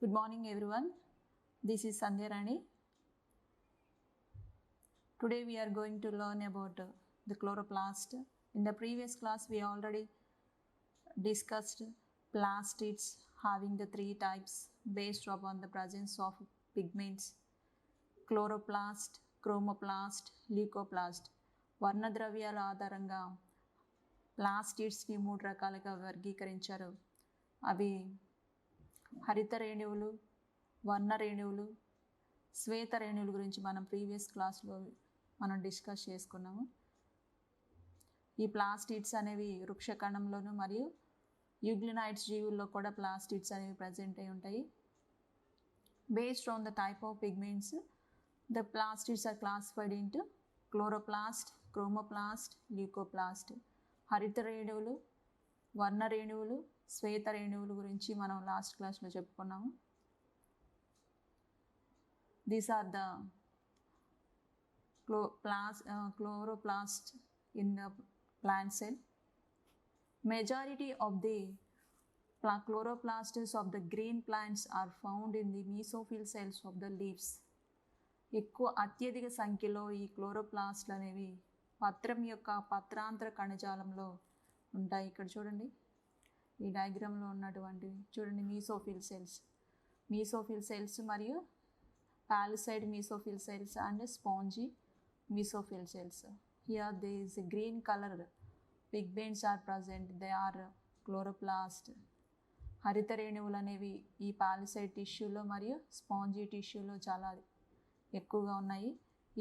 Good morning everyone. This is Sandhya Rani. Today we are going to learn about the chloroplast. In the previous class we already discussed plastids having the three types based upon the presence of pigments: chloroplast, chromoplast, leucoplast. వర్ణద్రవ్యాల ఆధారంగా ప్లాస్టిడ్స్ని 3 రకాలుగా వర్గీకరించారు. అవి హరిత రేణువులు, వర్ణ రేణువులు, శ్వేత రేణువుల గురించి మనం ప్రీవియస్ క్లాస్లో డిస్కస్ చేసుకున్నాము. ఈ ప్లాస్టిడ్స్ అనేవి వృక్షకణంలోను మరియు యూగ్లినైడ్స్ జీవుల్లో కూడా ప్లాస్టిడ్స్ అనేవి ప్రజెంట్ అయి ఉంటాయి. Based on the type of pigments the plastids are classified into chloroplast, chromoplast, leucoplast. హరిత రేణువులు, వర్ణ రేణువులు, శ్వేత రేణువుల గురించి మనం లాస్ట్ క్లాస్లో చెప్పుకున్నాము. These are the chloroplast in the plant cell. Majority of the chloroplasts of the green plants are found in the mesophyll cells of the leaves. అత్యధిక సంఖ్యలో ఈ క్లోరోప్లాస్ట్లు అనేవి పత్రం యొక్క పత్రాంతర కణజాలంలో ఉంటాయి. ఇక్కడ చూడండి, ఈ డయాగ్రామ్లో ఉన్నటువంటివి చూడండి. మీసోఫిల్ సెల్స్ మరియు palisade mesophyll cells and spongy mesophyll cells. Here there is a green color pigments are present. They are chloroplast. హరిత రేణువులు అనేవి ఈ పాలిసైడ్ టిష్యూలో మరియు స్పాంజీ టిష్యూలో చాలా ఎక్కువగా ఉన్నాయి.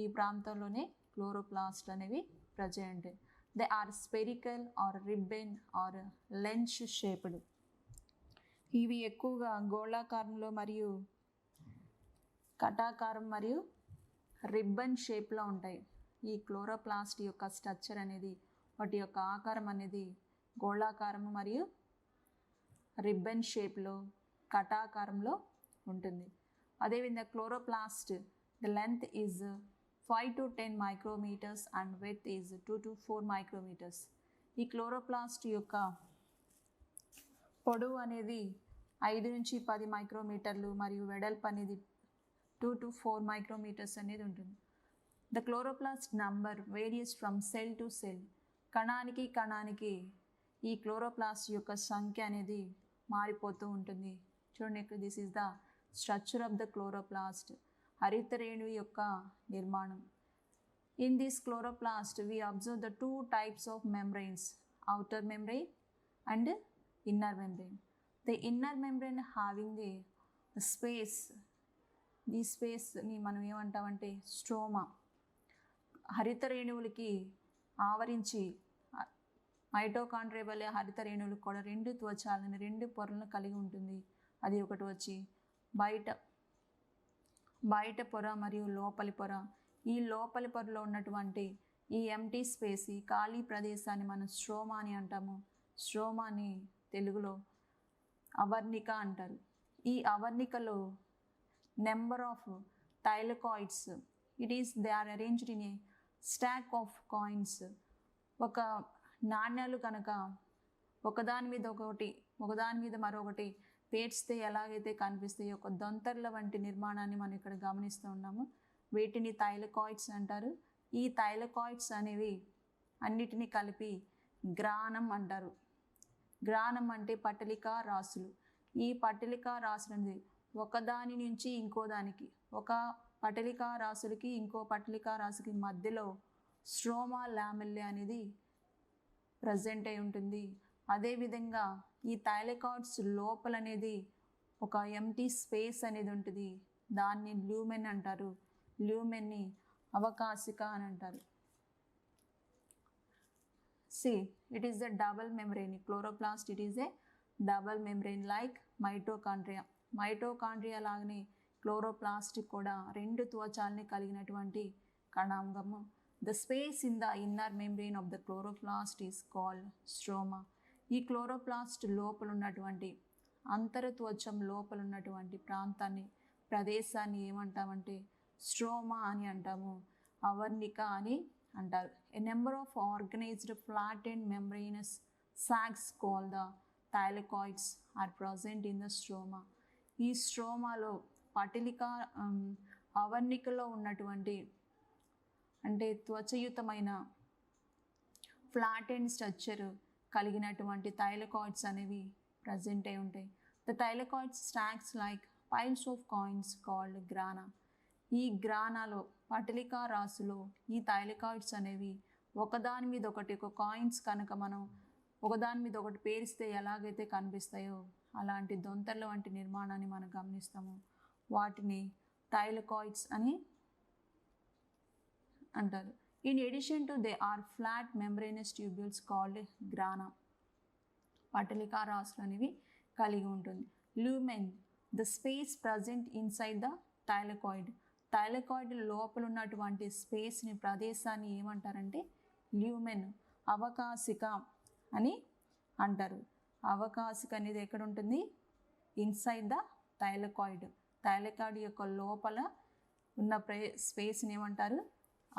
ఈ ప్రాంతంలోనే క్లోరోప్లాస్ట్ అనేవి present. They are spherical or ribbon or lens shaped. ఇవి ఎక్కువగా గోళాకారంలో మరియు కటాకారం మరియు రిబ్బన్ షేప్లో ఉంటాయి. ఈ క్లోరోప్లాస్ట్ యొక్క స్ట్రక్చర్ అనేది, వాటి యొక్క ఆకారం అనేది గోళాకారము మరియు రిబ్బన్ షేప్లో, కటాకారంలో ఉంటుంది. అదేవిధంగా chloroplast the length is 5 to 10 micrometres and width is 2 to 4 micrometres. ఈ క్లోరోప్లాస్ట్ యొక్క పొడవు అనేది 5 నుంచి 10 మైక్రోమీటర్లు మరియు వెడల్పు అనేది 2 to 4 మైక్రోమీటర్స్ అనేది ఉంటుంది. The chloroplast number various from cell to cell. కణానికి కణానికి ఈ క్లోరోప్లాస్ట్ యొక్క సంఖ్య అనేది మారిపోతూ ఉంటుంది. చూడండి, ఇక్కడ this is the structure of the chloroplast. హరిత రేణువు యొక్క నిర్మాణం. In this chloroplast we observe the 2 types of membranes, outer membrane and inner membrane. The inner membrane having the space. ఈ స్పేస్ని మనం ఏమంటామంటే స్ట్రోమా. హరిత రేణువులకి ఆవరించి మైటోకాండ్రియా వలె హరిత రేణువులకు కూడా 2 త్వచాలను, 2 పొరలను కలిగి ఉంటుంది. అది ఒకటి వచ్చి బయట పొర మరియు లోపలి పొర. ఈ లోపలి పొరలో ఉన్నటువంటి ఈ ఎంటీ స్పేస్, ఈ ఖాళీ ప్రదేశాన్ని మనం స్ట్రోమా అని అంటాము. స్ట్రోమాని తెలుగులో అవర్ణిక అంటారు. ఈ అవర్ణికలో number of thylakoids, they are arranged in a stack of coins. ఒక నాణ్యాలు కనుక ఒకదాని మీద మరొకటి పేర్చితే ఎలాగైతే కనిపిస్తాయో ఒక దొంతర్ల వంటి నిర్మాణాన్ని మనం ఇక్కడ గమనిస్తూ ఉన్నాము. వీటిని థైలకాయిడ్స్ అంటారు. ఈ థైలకాయిడ్స్ అనేవి అన్నిటినీ కలిపి గ్రానం అంటారు. గ్రానం అంటే పటలికా రాసులు. ఈ పటలికా రాసులు అనేది ఒకదాని నుంచి ఇంకో దానికి, ఒక పటలికా రాసులకి ఇంకో పటలికా రాసుకి మధ్యలో స్ట్రోమా లామెల్లే అనేది ప్రజెంట్ అయి ఉంటుంది. అదేవిధంగా ఈ థైలకాయిడ్స్ లోపల అనేది ఒక ఎంటీ స్పేస్ అనేది ఉంటుంది. దాన్ని ల్యూమెన్ అంటారు. ల్యూమెన్ని అవకాశిక అని అంటారు. It is the double membrane. Chloroplast it is a double membrane like mitochondria. Mitochondria లాగానే క్లోరోప్లాస్ట్ కూడా 2 త్వచాలని కలిగినటువంటి కణాంగము. The space in the inner membrane of the chloroplast is called stroma. ఈ క్లోరోప్లాస్ట్ లోపల ఉన్నటువంటి అంతర త్వచం లోపల ఉన్నటువంటి ప్రదేశాన్ని ఏమంటామంటే స్ట్రోమా అని అంటాము. అవర్ణిక అని అంటారు. A number of organised flat and membranous sacs called the thylakoids are present in the stroma. ఈ స్ట్రోమాలో పటలిక అవర్నికలో ఉన్నటువంటి అంటే త్వచయుతమైన ఫ్లాట్ అండ్ స్ట్రక్చర్ కలిగినటువంటి థైలకాయిడ్స్ అనేవి ప్రజెంట్ అయి ఉంటాయి. The thylakoids stocks like piles of coins called గ్రానా. ఈ గ్రానాలో పటలికా రాశిలో ఈ థైలకాయిడ్స్ అనేవి ఒకదాని మీద ఒకటి, ఒక కాయిన్స్ కనుక మనం ఒకదాని మీద ఒకటి పేరిస్తే ఎలాగైతే కనిపిస్తాయో అలాంటి దొంతర్ల వంటి నిర్మాణాన్ని మనం గమనిస్తాము. వాటిని థైలకాయిడ్స్ అని అంటారు. In addition to they are flat membranous tubules called grana. పటలికా రాశులు అనేవి కలిగి ఉంటుంది. Lumen the space present inside the thylakoid. Thylakoid లోపల ఉన్నటువంటి స్పేస్ని, ప్రదేశాన్ని ఏమంటారంటే ల్యూమెన్, అవకాశిక అని అంటారు. అవకాశిక అనేది ఎక్కడ ఉంటుంది? Inside the thylakoid. థైలకాయిడ్ యొక్క లోపల ఉన్న స్పేస్ని ఏమంటారు?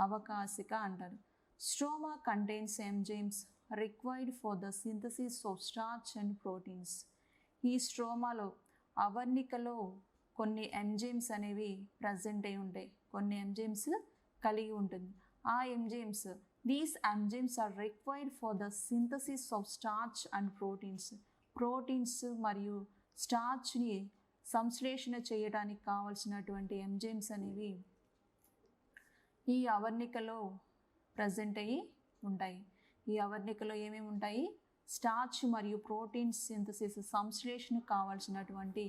అవకాశిక అంటారు. Stroma contains enzymes required for the synthesis of starch and proteins. ఈ స్ట్రోమాలో అవర్నికలో కొన్ని ఎంజైమ్స్ అనేవి ప్రజెంట్ అయి ఉంటాయి, కొన్ని ఎంజైమ్స్ కలిగి ఉంటుంది. ఆ enzymes, these enzymes are required for the synthesis of starch and proteins. Proteins మరియు స్టార్చ్ని సంశ్లేషణ చేయడానికి కావలసినటువంటి ఎంజైమ్స్ అనేవి ఈ అవర్నికలో ప్రజెంట్ అయ్యి ఉంటాయి. ఈ అవర్నికలో ఏమేమి ఉంటాయి? స్టార్చ్ మరియు ప్రోటీన్స్ సింథసిస్, సంశ్లేషణకు కావాల్సినటువంటి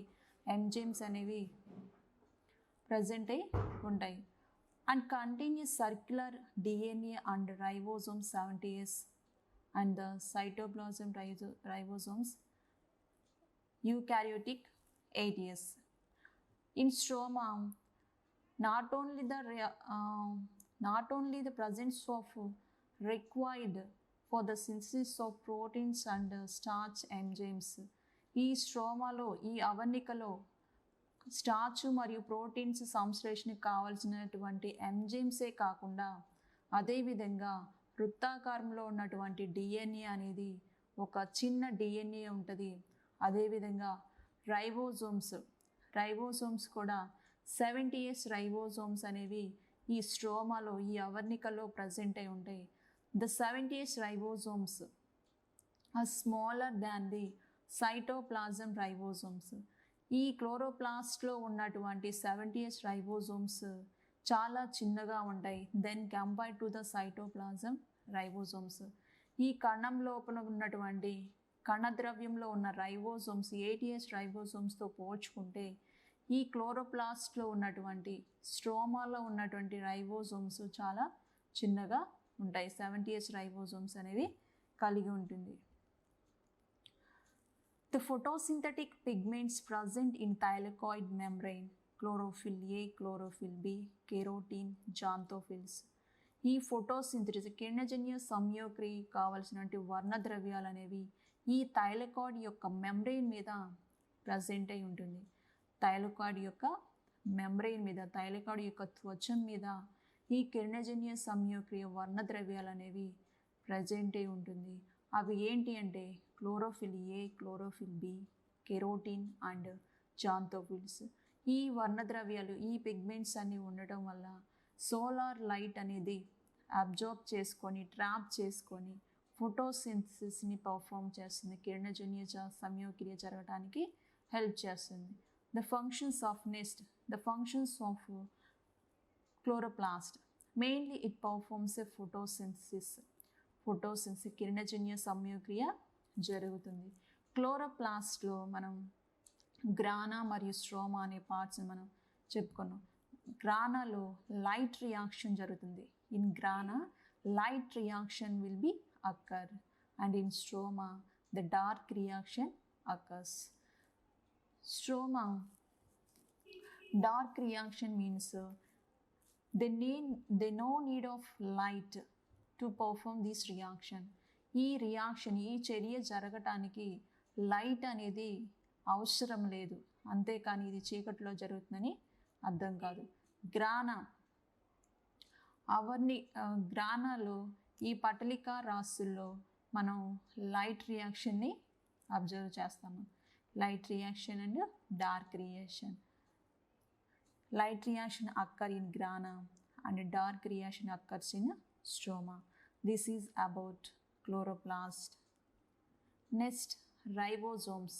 ఎంజైమ్స్ అనేవి ప్రజెంట్ అయి ఉంటాయి. And continuous circular DNA and ribosome 70s and the cytoplasm ribosomes eukaryotic 8s. In stroma, not only the presence of required for the synthesis of proteins and starch enzymes. ఈ స్ట్రోమాలో, ఈ అవర్నికలో starch మరియు proteins సంశ్లేషణకు కావాల్సినటువంటి ఎంజైమ్సే కాకుండా అదేవిధంగా వృత్తాకారంలో ఉన్నటువంటి DNA అనేది ఒక చిన్న డిఎన్ఏ ఉంటుంది. అదేవిధంగా రైబోసోమ్స్ కూడా 70s రైబోసోమ్స్ అనేవి ఈ స్ట్రోమాలో, ఈ అవర్నికలో ప్రజెంట్ అయి ఉంటాయి. The 70s ribosomes are smaller than the cytoplasm ribosomes. ఈ క్లోరోప్లాస్ట్లో ఉన్నటువంటి 70s రైబోసోమ్స్ చాలా చిన్నగా ఉంటాయి than compared to the cytoplasm ribosomes. ఈ కణం లోపల ఉన్నటువంటి కణద్రవ్యంలో ఉన్న రైబోసోమ్స్ 80s రైబోసోమ్స్తో పోల్చుకుంటే ఈ క్లోరోప్లాస్ట్లో ఉన్నటువంటి, స్ట్రోమాలో ఉన్నటువంటి రైబోసోమ్స్ చాలా చిన్నగా ఉంటాయి. 70s రైబోసోమ్స్ అనేవి కలిగి ఉంటుంది. The photosynthetic pigments present in thylakoid membrane, chlorophyll A, chlorophyll B, carotene, xanthophylls. ఈ ఫోటోసింథసిస్, కిరణజన్య సంయోక్రియ కావలసినటువంటి వర్ణద్రవ్యాలు అనేవి ఈ థైలకాయిడ్ యొక్క మెంబ్రెయిన్ మీద ప్రజెంట్ అయి ఉంటుంది. థైలకాయిడ్ యొక్క మెంబ్రెయిన్ మీద, థైలకాయిడ్ యొక్క త్వచం మీద ఈ కిరణజన్య సంయోక్రియ వర్ణద్రవ్యాలు అనేవి ప్రజెంట్ అయి ఉంటుంది. అవి ఏంటి అంటే chlorophyll A, chlorophyll B, carotene and xanthophylls. ఈ వర్ణద్రవ్యాలు, ఈ పిగ్మెంట్స్ అన్నీ ఉండటం వల్ల సోలార్ లైట్ అనేది అబ్జార్బ్ చేసుకొని, ట్రాప్ చేసుకొని ఫోటోసింథసిస్ని పర్ఫామ్ చేస్తుంది. కిరణజన్య సంయోక్రియ జరగడానికి హెల్ప్ చేస్తుంది. The functions of chloroplast. Mainly it performs a photosynthesis. కిరణజన్య సంయోక్రియ జరుగుతుంది. క్లోరోప్లాస్ట్లో మనం గ్రానా మరియు స్ట్రోమా అనే పార్ట్స్ని మనం చెప్పుకున్నాం. గ్రానాలో లైట్ రియాక్షన్ జరుగుతుంది. In grana light reaction will be occur and in stroma the dark reaction occurs. Stroma dark reaction means they no need of light to perform this reaction. ఈ చర్య జరగటానికి లైట్ అనేది అవసరం లేదు, అంతేకాని ఇది చీకటిలో జరుగుతుందని అర్థం కాదు. గ్రానాలో ఈ పటలికా రాశుల్లో మనం లైట్ రియాక్షన్ని అబ్జర్వ్ చేస్తాము. light reaction and dark reaction. Light reaction occur in grana and dark reaction occurs in stroma. This is about chloroplast. Next, ribosomes.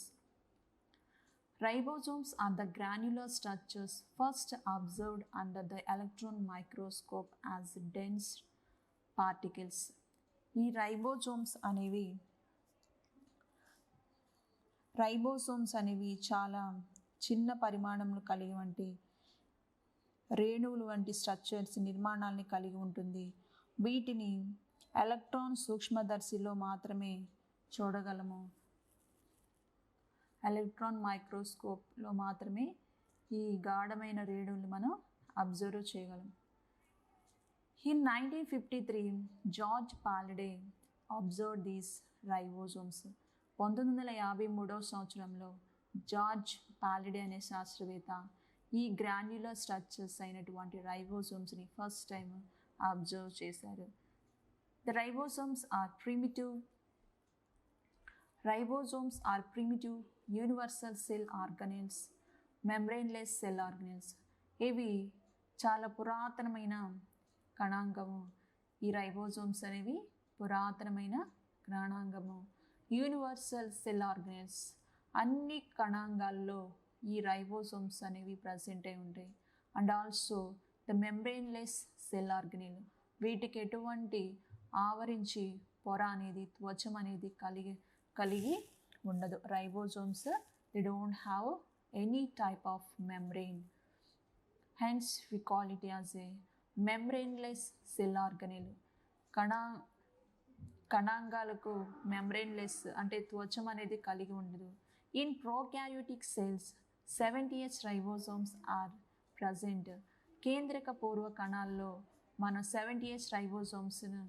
Ribosomes are the granular structures first observed under the electron microscope as dense particles. ఈ ribosomes అనేవి చాలా చిన్న పరిమాణంలో కలిగి వంటి రేణువులు వంటి structures నిర్మాణాలని కలిగి ఉంటుంది. వీటిని ఎలక్ట్రాన్ సూక్ష్మదర్శిలో మాత్రమే చూడగలము. ఎలక్ట్రాన్ మైక్రోస్కోప్లో మాత్రమే ఈ గాఢమైన రేణువులు మనం అబ్జర్వ్ చేయగలం. In 1953, George Palade observe these ribosomes. 1953వ సంవత్సరంలో జార్జ్ పాలడే అనే శాస్త్రవేత్త ఈ గ్రాన్యులర్ స్ట్రక్చర్స్ అయినటువంటి రైబోజోమ్స్ని ఫస్ట్ టైం అబ్జర్వ్ చేశారు. The ribosomes are primitive universal cell organelles, membraneless cell organelles. ఇవి చాలా పురాతనమైన కణాంగము. ఈ రైబోజోమ్స్ అనేవి పురాతనమైన కణాంగము. యూనివర్సల్ సెల్ ఆర్గనెల్స్, అన్ని కణాంగాల్లో ఈ రైబోజోమ్స్ అనేవి ప్రజెంట్ అయి ఉంటాయి. And also the membraneless cell organelle, వీటికి ఎటువంటి ఆవరించి పొర అనేది త్వచం అనేది కలిగి ఉండదు. Ribosomes they don't have any type of membrane, hence we call it as a membraneless cell organelle. కణాంగాలకు మెంబ్రెయిన్లెస్ అంటే త్వచం అనేది కలిగి ఉండదు. In prokaryotic cells 70S ribosomes are present. కేంద్రక పూర్వ కణాల్లో మనం 70S రైబోజోమ్స్ను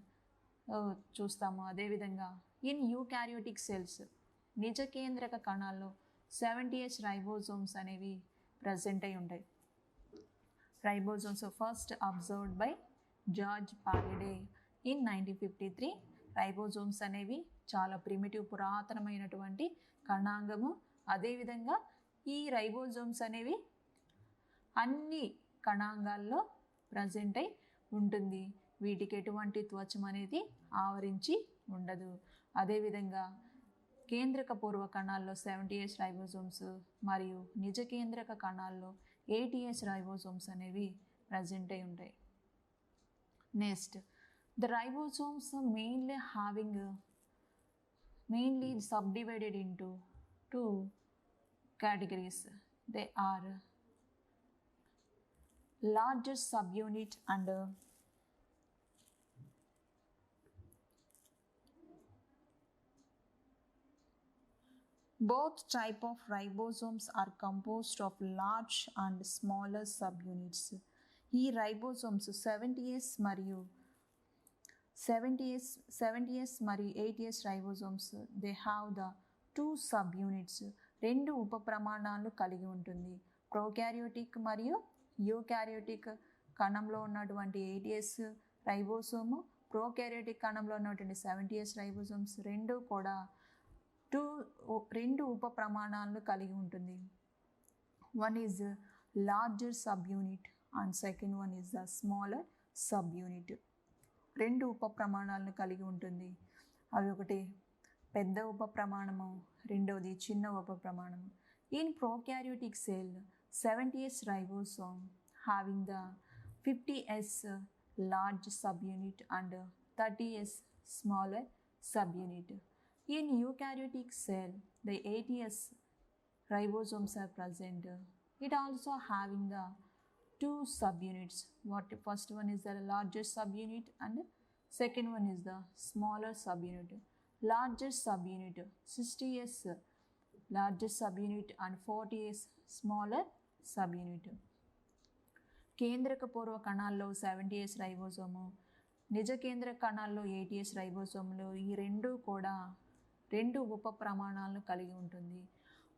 చూస్తాము. అదేవిధంగా ఇన్ యూకారియోటిక్ సెల్స్ నిజ కేంద్రక కణాల్లో 70S రైబోజోమ్స్ అనేవి ప్రజెంట్ అయి ఉంటాయి. Ribosomes first observed by George Palade in 1953. Ribosomes అనేవి చాలా ప్రిమిటివ్ పురాతనమైనటువంటి కణాంగము. అదేవిధంగా ఈ రైబోజోమ్స్ అనేవి అన్ని కణాంగాల్లో ప్రజెంట్ అయి ఉంటుంది. వీటికి ఎటువంటి త్వచం అనేది ఆవరించి ఉండదు. అదేవిధంగా కేంద్రక పూర్వ కణాల్లో 70S రైబోజోమ్స్ మరియు నిజ కేంద్రక కణాల్లో 80S రైబోజోమ్స్ అనేవి ప్రజెంట్ అయి ఉంటాయి. Next, the ribosomes mainly subdivided into two categories. They are larger subunit and both type of ribosomes are composed of large and smaller subunits. ఈ రైబోజోమ్స్ 70S మరియు 80S ribosomes they have the 2 subunits, 2 ఉప ప్రమాణాలు కలిగి ఉంటుంది. Prokaryotic మరియు eukaryotic కణంలో ఉన్నటువంటి 80S రైబోసోము, prokaryotic కణంలో ఉన్నటువంటి 70S రైబోసోమ్స్ రెండు కూడా 2 ఉప ప్రమాణాలను కలిగి ఉంటుంది. One is larger sub unit and second one is the smaller sub unit. 2 ఉప ప్రమాణాలను కలిగి ఉంటుంది. అవి ఒకటి పెద్ద ఉప ప్రమాణము, రెండవది చిన్న ఉప ప్రమాణము. In prokaryotic cell 70S ribosome having the 50S large subunit and 30S smaller subunit. In eukaryotic cell, the 80S ribosomes are present. It also having the 2 subunits. First one is the larger subunit and second one is the smaller subunit. Larger subunit 60S larger subunit and 40S smaller subunit. కేంద్రక పూర్వ కణాల్లో 70S రైబోసోము, నిజ కేంద్రక కణాల్లో 80S రైబోసోములు ఈ రెండు కూడా 2 ఉప ప్రమాణాలను కలిగి ఉంటుంది.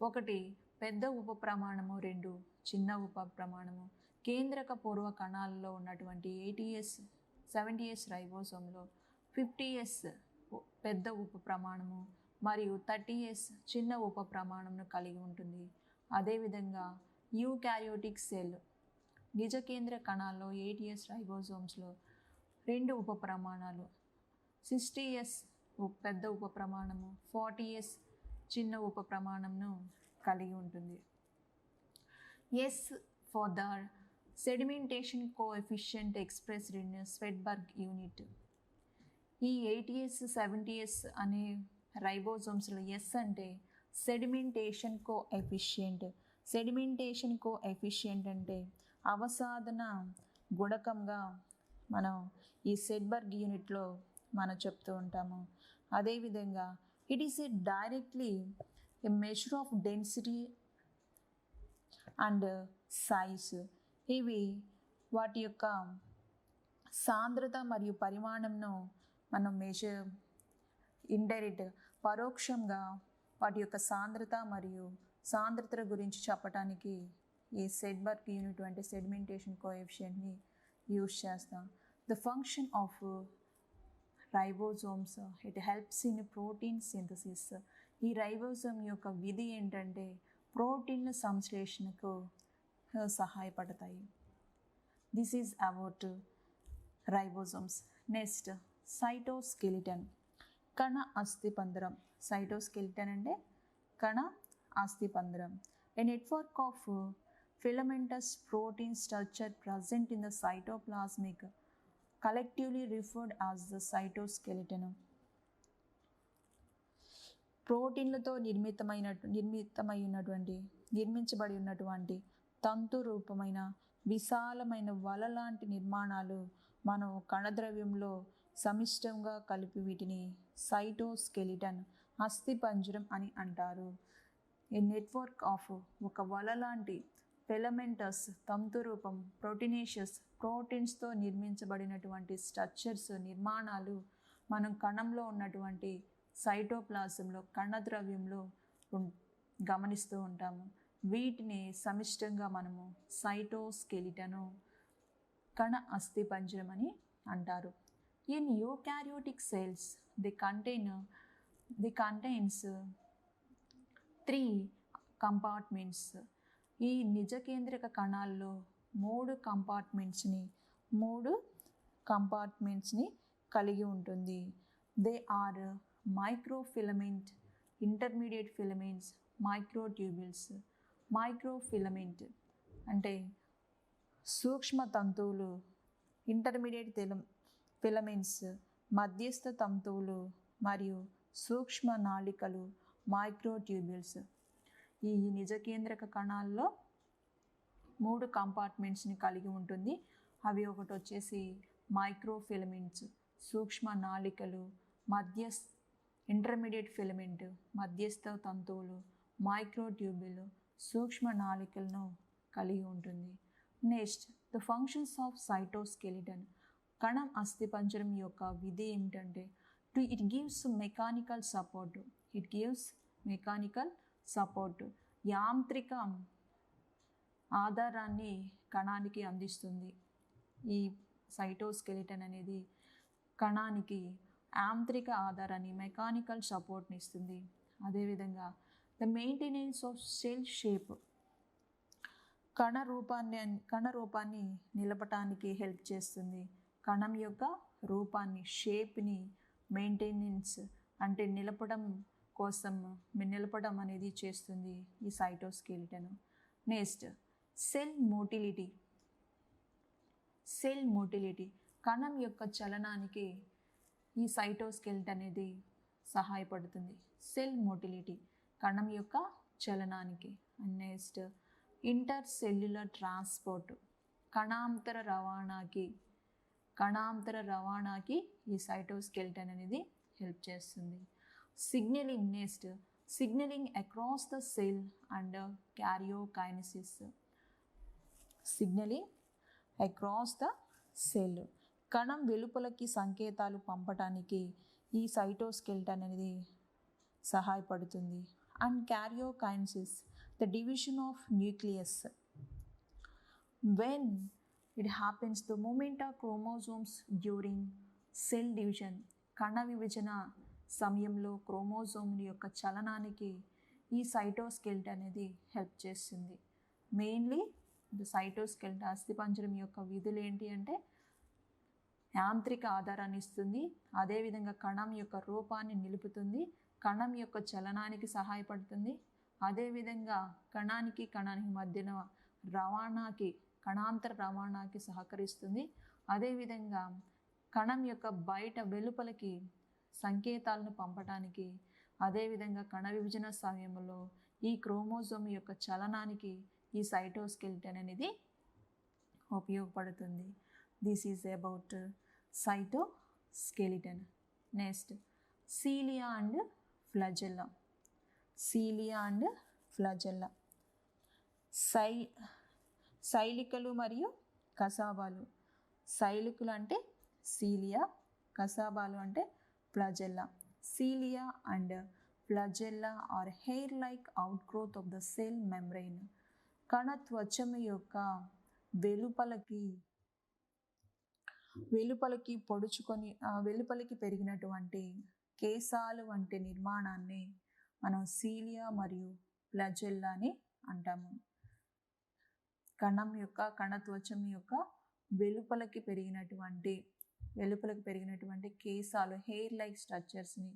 ఒకటి పెద్ద ఉప ప్రమాణము, 2 చిన్న ఉప ప్రమాణము. కేంద్రక పూర్వ కణాల్లో ఉన్నటువంటి 70S రైబోసోమ్లో 50S పెద్ద ఉప ప్రమాణము మరియు 30s చిన్న ఉప ప్రమాణంను కలిగి ఉంటుంది. అదేవిధంగా యూకారియోటిక్ సెల్ నిజ కేంద్ర కణాల్లో 8s రైబోజోమ్స్లో 2 ఉప ప్రమాణాలు, 60s పెద్ద ఉప ప్రమాణము, 40s చిన్న ఉప ప్రమాణంను కలిగి ఉంటుంది. S for the sedimentation coefficient expressed in Svedberg unit. ఈ 80s 70s అనే రైబోజోమ్స్లో ఎస్ అంటే సెడిమెంటేషన్ కోఎఫిషియంట్. సెడిమెంటేషన్ కోఎఫిషియంట్ అంటే అవసాదన గుణకంగా మనం ఈ స్వెడ్బర్గ్ యూనిట్లో మనం చెప్తూ ఉంటాము. అదేవిధంగా it is A directly A measure of density and size. ఇవి వాటి యొక్క సాంద్రత మరియు పరిమాణంను మనం ఇండైరెక్ట్ పరోక్షంగా వాటి యొక్క సాంద్రత మరియు సాంద్రత గురించి చెప్పడానికి ఈ స్వెడ్బర్గ్ యూనిట్ అంటే సెడిమెంటేషన్ కోఎఫిషియంట్ని యూజ్ చేస్తాం. The function of ribosomes, it helps in protein synthesis. ఈ రైబోజోమ్ యొక్క విధి ఏంటంటే ప్రోటీన్ల సంశ్లేషణకు సహాయపడతాయి. This is about ribosomes. Next cytoskeleton, కణ అస్థిపంజరం. సైటోస్కెలిటన్ అంటే కణ అస్థిపంజరం. A network of filamentous protein structure present in the cytoplasmic, collectively referred as the cytoskeleton. ప్రోటీన్లతో నిర్మించబడి ఉన్నటువంటి తంతు రూపమైన విశాలమైన వల లాంటి నిర్మాణాలు మనం కణద్రవ్యంలో సమిష్టంగా కలిపి వీటిని సైటోస్కెలిటన్, అస్థిపంజరం అని అంటారు. ఏ నెట్వర్క్ ఆఫ్ ఒక వల లాంటి ఫిలమెంటస్ తంతు రూపం ప్రోటీనేషియస్ ప్రోటీన్స్తో నిర్మించబడినటువంటి స్ట్రక్చర్స్ నిర్మాణాలు మనం కణంలో ఉన్నటువంటి సైటోప్లాజంలో కణద్రవ్యంలో గమనిస్తూ ఉంటాము. వీటిని సమిష్టంగా మనము సైటోస్కెలిటను, కణ అస్థిపంజరం అని అంటారు. In eukaryotic cells the contains 3 compartments. ఈ నిజ కేంద్రక కణాల్లో 3 కంపార్ట్మెంట్స్ని కలిగి ఉంటుంది. They are microfilament, intermediate filaments, microtubules. Microfilament అంటే సూక్ష్మ తంతువులు, ఇంటర్మీడియట్ ఫిలమెంట్స్ మధ్యస్థ తంతువులు మరియు సూక్ష్మ నాళికలు మైక్రోట్యూబ్యూల్స్. ఈ నిజ కేంద్రక కణాల్లో 3 కంపార్ట్మెంట్స్ని కలిగి ఉంటుంది. అవి ఒకటి వచ్చేసి మైక్రోఫిలమెంట్స్ సూక్ష్మ నాళికలు, ఇంటర్మీడియట్ ఫిలమెంట్ మధ్యస్థ తంతువులు, మైక్రోట్యూబ్యూల్ సూక్ష్మ నాళికలను కలిగి ఉంటుంది. Next the functions of cytoskeleton. కణం అస్థిపంజరం యొక్క విధి ఏమిటంటే ఇట్ గివ్స్ మెకానికల్ సపోర్ట్. యాంత్రిక ఆధారాన్ని కణానికి అందిస్తుంది. ఈ సైటోస్కెలిటన్ అనేది కణానికి యాంత్రిక ఆధారాన్ని మెకానికల్ సపోర్ట్ని ఇస్తుంది. అదేవిధంగా the maintenance of cell shape, కణ రూపాన్ని నిలపటానికి హెల్ప్ చేస్తుంది. కణం యొక్క రూపాన్ని, షేప్ని మెయింటెనెన్స్ అంటే నిలపడం అనేది చేస్తుంది ఈ సైటోస్కెలిటన్. Next cell motility. కణం యొక్క చలనానికి ఈ సైటోస్కెలిటన్ అనేది సహాయపడుతుంది. సెల్ మోటిలిటీ కణం యొక్క చలనానికి. నెక్స్ట్ ఇంటర్ సెల్యులర్ ట్రాన్స్పోర్ట్, కణాంతర రవాణాకి ఈ సైటోస్కెలిటన్ అనేది హెల్ప్ చేస్తుంది. Signalling across the cell and karyokinesis. Signalling across the cell, కణం వెలుపలకి సంకేతాలు పంపటానికి ఈ సైటోస్కెలిటన్ అనేది సహాయపడుతుంది. And karyokinesis, the division of nucleus. When it happens the movement of chromosomes during cell division. కణ విభజన సమయంలో క్రోమోజోమ్ యొక్క చలనానికి ఈ సైటోస్కెల్టన్ అనేది హెల్ప్ చేస్తుంది. మెయిన్లీ సైటోస్కెల్టన్ అస్థిపంజరం యొక్క విధులు ఏంటి అంటే యాంత్రిక ఆధారాన్ని ఇస్తుంది, అదేవిధంగా కణం యొక్క రూపాన్ని నిలుపుతుంది, కణం యొక్క చలనానికి సహాయపడుతుంది, అదేవిధంగా కణానికి మధ్యన రవాణాకి కణాంతర రవాణాకి సహకరిస్తుంది, అదేవిధంగా కణం యొక్క వెలుపలికి సంకేతాలను పంపడానికి, అదేవిధంగా కణ విభజన సమయంలో ఈ క్రోమోజోమ్ యొక్క చలనానికి ఈ సైటోస్కెల్టన్ అనేది ఉపయోగపడుతుంది. This is about cytoskeleton. Next cilia and flagella. Cilia and flagella శైలికలు మరియు కసాబాలు. శైలికలు అంటే సీలియా, కసాబాలు అంటే flagella. Cilia and flagella are hair-like outgrowth of the cell membrane. కణత్వచము యొక్క వెలుపలికి పొడుచుకొని వెలుపలికి పెరిగినటువంటి కేశాలు వంటి నిర్మాణాన్ని మనం సీలియా మరియు ఫ్లాజెల్లా అని అంటాము. కణత్వచం యొక్క వెలుపలికి పెరిగినటువంటి కేశాలు, హెయిర్ లైక్ స్ట్రక్చర్స్ని,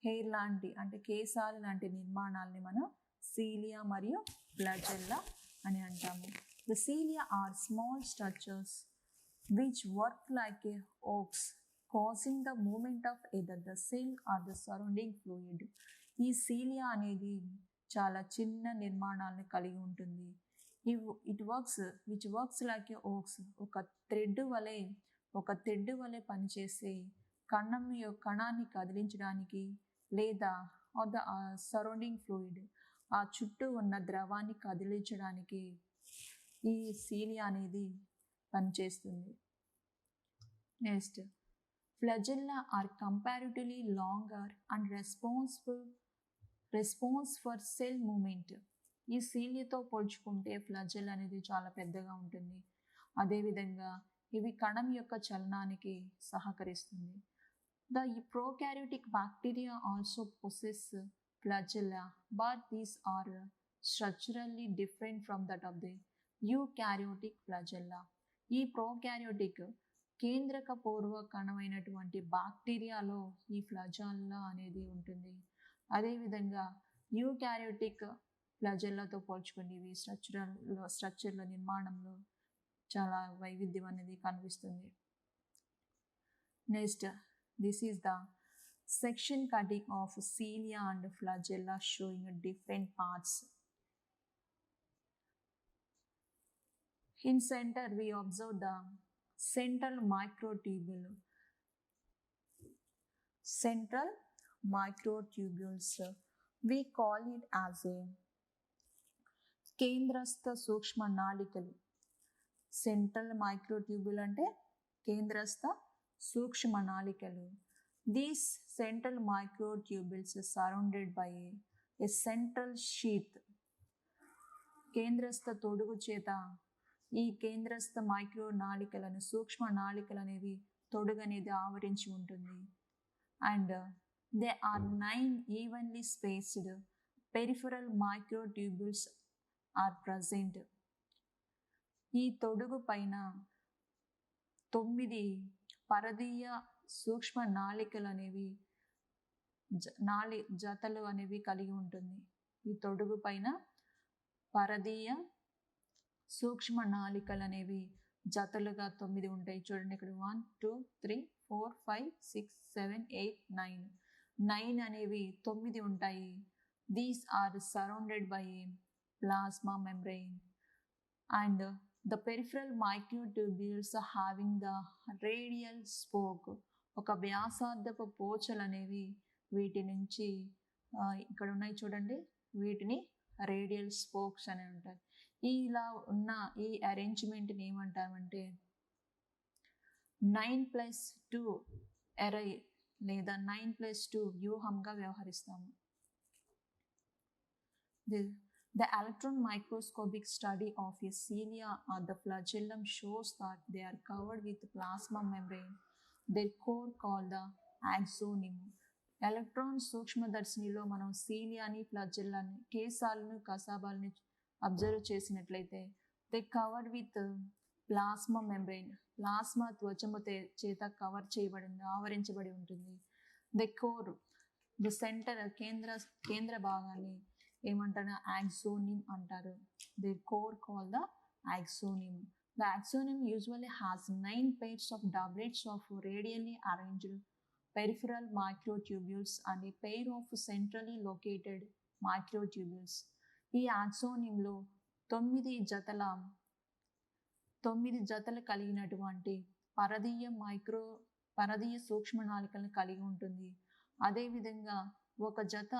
హెయిర్ లాంటి అంటే కేశాలు లాంటి నిర్మాణాలని మనం సీలియా మరియు ఫ్లాజెల్లా అని అంటాము. The cilia are small structures which work like a oars causing the movement of either the cell or the surrounding fluid. ఈ సీలియా అనేది చాలా చిన్న నిర్మాణాలను కలిగి ఉంటుంది. విచ్ వర్క్స్ లైక్ ఏ ఓక్స్, ఒక థ్రెడ్ వలె పనిచేసే కణాన్ని కదిలించడానికి లేదా సరౌండింగ్ ఫ్లూయిడ్, ఆ చుట్టూ ఉన్న ద్రవాన్ని కదిలించడానికి ఈ సీలియా అనేది పనిచేస్తుంది. Next flagella are comparatively longer and response for cell movement. ఈ సీలియాతో పోల్చుకుంటే ఫ్లాజెల్లా అనేది చాలా పెద్దగా ఉంటుంది, అదేవిధంగా ఇవి కణం యొక్క చలనానికి సహకరిస్తుంది. The prokaryotic bacteria also possess flagella, but these are structurally different from that of the eukaryotic flagella. ఈ ప్రోకారియోటిక్ కేంద్రక పూర్వ కణమైనటువంటి బ్యాక్టీరియాలో ఈ ఫ్లాజెల్లా అనేది ఉంటుంది. అదేవిధంగా యూకారియోటిక్ ఫ్లాజెల్లాతో పోల్చుకుని ఇవి స్ట్రక్చర్ల నిర్మాణంలో చాలా వైవిధ్యం అనేది కనిపిస్తుంది. Next this is the section cutting of cilia and flagella showing different parts. In center we observe the central microtubule. Central microtubules we call it as a కేంద్రస్థ సూక్ష్మ నాళికలు. సెంట్రల్ మైక్రోట్యూబుల్ అంటే కేంద్రస్థ సూక్ష్మ నాళికలు. These central microtubules surrounded by a central sheath. కేంద్రస్థ తొడుగు చేత ఈ కేంద్రస్థ మైక్రో నాళికలను, సూక్ష్మ నాళికలు అనేవి తొడుగు అనేది ఆవరించి ఉంటుంది. And they are 9 evenly spaced peripheral microtubules are present. ఈ తొడుగు పైన 9 పరదీయ సూక్ష్మ నాళికలు అనేవి జతలు అనేవి కలిగి ఉంటుంది. ఈ తొడుగు పైన పరదీయ సూక్ష్మ నాళికలు అనేవి జతలుగా 9 ఉంటాయి. చూడండి ఇక్కడ 1 2 3 4 5 6 7 8 9 9 అనేవి 9 ఉంటాయి. These are surrounded by a plasma membrane and the peripheral microtubules having the radial spoke. ఒక వ్యాసార్థపు పోచలు అనేవి వీటి నుంచి ఇక్కడ ఉన్నాయి చూడండి, వీటిని రేడియల్ స్పోక్స్ అని ఉంటాయి. ఇలా ఉన్న ఈ అరేంజ్మెంట్ని ఏమంటామంటే 9+2 ఎరే లేదా 9+2 వ్యూహంగా వ్యవహరిస్తాము. The electron microscopic study of a cilia or the flagellum shows that they are covered with plasma membrane, their core called the axoneme. Electron సూక్ష్మదర్శినిలో మనం సీలియాని ఫ్లజెల్లాని కేసాలను కసాబాలని అబ్జర్వ్ చేసినట్లయితే they cover with plasma membrane, plasma త్వచము చేత cover చేయబడింది, ఆవరించబడి ఉంటుంది. ద కోర్, ద సెంటర్, కేంద్ర భాగాన్ని ఏమంటారు? యాక్సోనిమ్ అంటారు. The core call the axoneme. The axoneme usually has 9 pairs of doublets of radially arranged peripheral microtubules and a pair of centrally located microtubules. ఈ యాక్సోనిమ్లో 9 జతలు కలిగినటువంటి పరదీయ సూక్ష్మనాళికలను కలిగి ఉంటుంది. అదేవిధంగా ఒక జత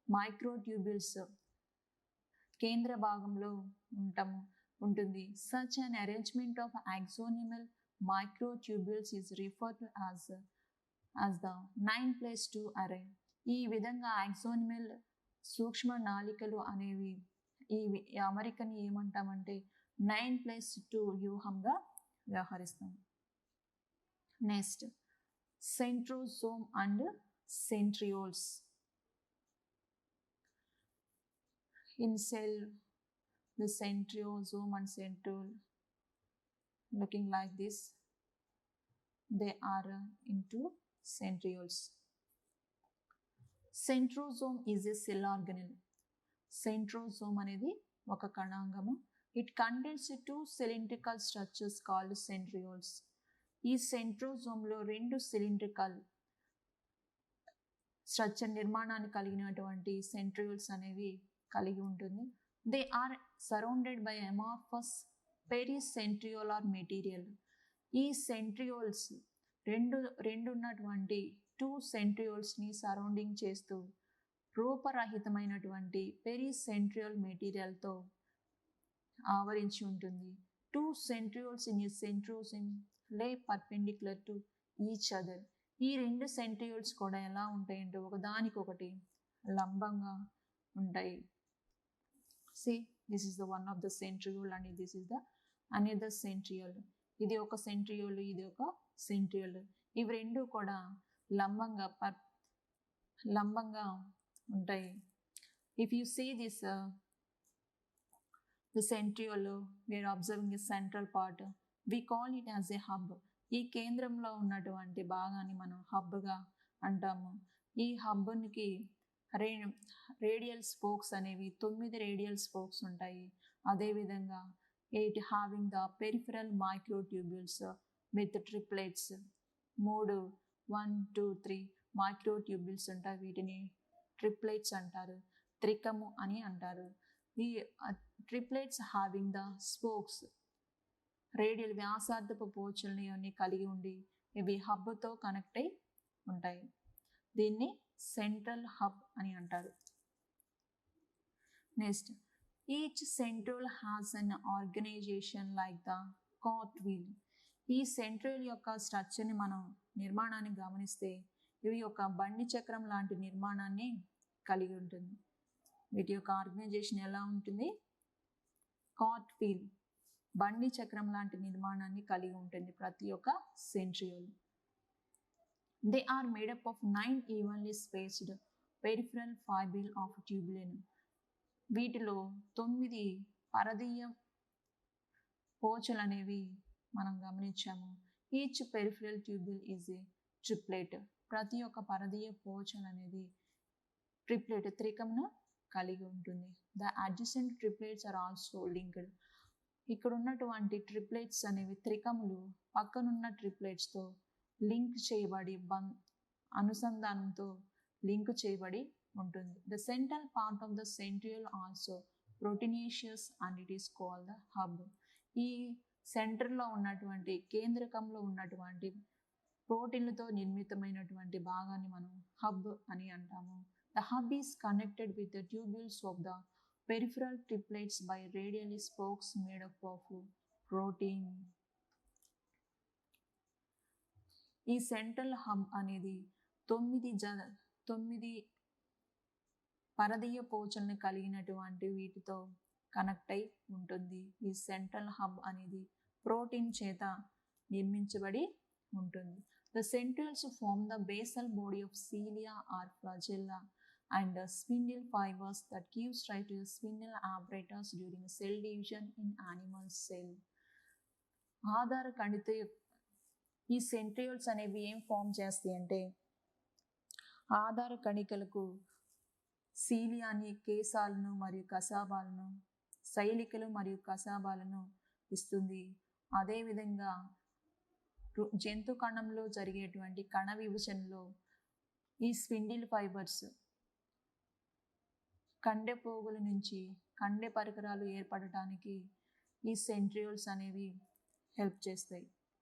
మైక్రోట్యూబ్యూల్స్ కేంద్ర భాగంలో ఉంటుంది. Such an arrangement of axonal microtubules is referred to as the 9+2 array. ఈ విధంగా యాక్సోనిమల్ సూక్ష్మ నాళికలు అనేవి ఈ అమరికని ఏమంటామంటే 9+2 వ్యూహంగా వ్యవహరిస్తాం. Next centrosome and centrioles. In cell the centriosome and centriole looking like this, they are into centrioles. Centrosome is a cell organelle. Centrosome అనేది ఒక కణాంగము. It contains 2 cylindrical structures called centrioles. ఈ సెంట్రోజోమ్లో 2 సిలిండ్రికల్ స్ట్రక్చర్ నిర్మాణాన్ని కలిగినటువంటి centrioles అనేవి కలిగి ఉంటుంది. They are surrounded by amorphous pericentriolar material. ఈ centrioles రెండు ఉన్నటువంటి 2 సెంట్రియోల్స్ని సరౌండింగ్ చేస్తూ రూపరహితమైనటువంటి పెరిసెంట్రియోల్ మెటీరియల్తో ఆవరించి ఉంటుంది. 2 సెంట్రియోల్స్ ఇన్ ఏ సెంట్రోజోమ్ లే పర్పెండిక్యులర్ టు ఈచ్ అదర్. ఈ 2 సెంట్రియోల్స్ కూడా ఎలా ఉంటాయంటే ఒకదానికొకటి లంబంగా ఉంటాయి. See, this is the one of the centriole and this is the another centriole. ఇది ఒక సెంట్రియోల్, ఇది ఒక సెంట్రియోల్. ఇవి రెండు కూడా లంబంగా ఉంటాయి. If you see this, the centriole, we are observing a central part. We call it as a hub. ఈ కేంద్రంలో ఉన్నటువంటి భాగాన్ని మనం హబ్గా అంటాము. ఈ హబ్కి రేడియల్ స్పోక్స్ అనేవి 9 రేడియల్ స్పోక్స్ ఉంటాయి. అదేవిధంగా it having the peripheral microtubules with triplets. 1, 2, 3 microtubules ఉంటాయి. వీటిని ట్రిప్లెట్స్ అంటారు, త్రికము అని అంటారు. ఈ triplets having the spokes, radial వ్యాసార్థపు పోచల్ని అన్ని కలిగి ఉండి ఇవి హబ్తో కనెక్ట్ అయి ఉంటాయి. దీన్ని సెంట్రల్ హబ్ అని అంటారు. Next, each centriole has an organisation like the cart wheel. ఈ సెంట్రియోల్ యొక్క స్ట్రక్చర్ని మనం నిర్మాణాన్ని గమనిస్తే ఇవి ఒక బండి చక్రం లాంటి నిర్మాణాన్ని కలిగి ఉంటుంది. వీటి యొక్క ఆర్గనైజేషన్ ఎలా ఉంటుంది? కార్ట్ వీల్, బండి చక్రం లాంటి నిర్మాణాన్ని కలిగి ఉంటుంది ప్రతి ఒక్క centriole. They are made up of 9 evenly spaced peripheral fibril of tubulin. వీటిలో 9 పరదీయ పోచలు అనేవి మనం గమనించాము. Each peripheral tubule is a triplet. ప్రతి ఒక్క పరదీయ పోచలు అనేది ట్రిప్లెట్, త్రికమును కలిగి ఉంటుంది. The adjacent triplets are also linked. ఇక్కడ ఉన్నటువంటి ట్రిప్లెట్స్ అనేవి త్రికములు పక్కనున్న ట్రిప్లెట్స్తో లింక్ చేయబడి అనుసంధానంతో లింక్ చేయబడి ఉంటుంది. The central part of the centriole also proteinaceous and it is called the hub. ఈ సెంటర్లో ఉన్నటువంటి కేంద్రకంలో ఉన్నటువంటి ప్రోటీన్లతో నిర్మితమైనటువంటి భాగాన్ని మనం హబ్ అని అంటాము. The hub is connected with the tubules of the peripheral triplets by radial spokes made up of protein. ఈ central hub అనేది 9 పరదీయ పోచల్ని కలిగినటువంటి వీటితో కనెక్ట్ అయి ఉంటుంది. ఈ సెంట్రల్ హబ్ అనేది ప్రోటీన్ చేత నిర్మించబడి ఉంటుంది. The centrioles form the basal body of cilia or flagella and spindle fibers that gives rise to the spindle apparatus during cell division in animal cell. ఆధార కణితి ఈ సెంట్రియోల్స్ అనేవి ఏం ఫామ్ చేస్తాయి అంటే ఆధార కణికలకు సీలియాని కేశాలను మరియు కసాబాలను శైలికలు మరియు కసాబాలను ఇస్తుంది. అదేవిధంగా జంతు కణంలో జరిగేటువంటి కణ విభజనలో ఈ స్పిండిల్ ఫైబర్స్ కండె పోగుల నుంచి కండె పరికరాలు ఏర్పడటానికి ఈ సెంట్రియోల్స్ అనేవి హెల్ప్ చేస్తాయి.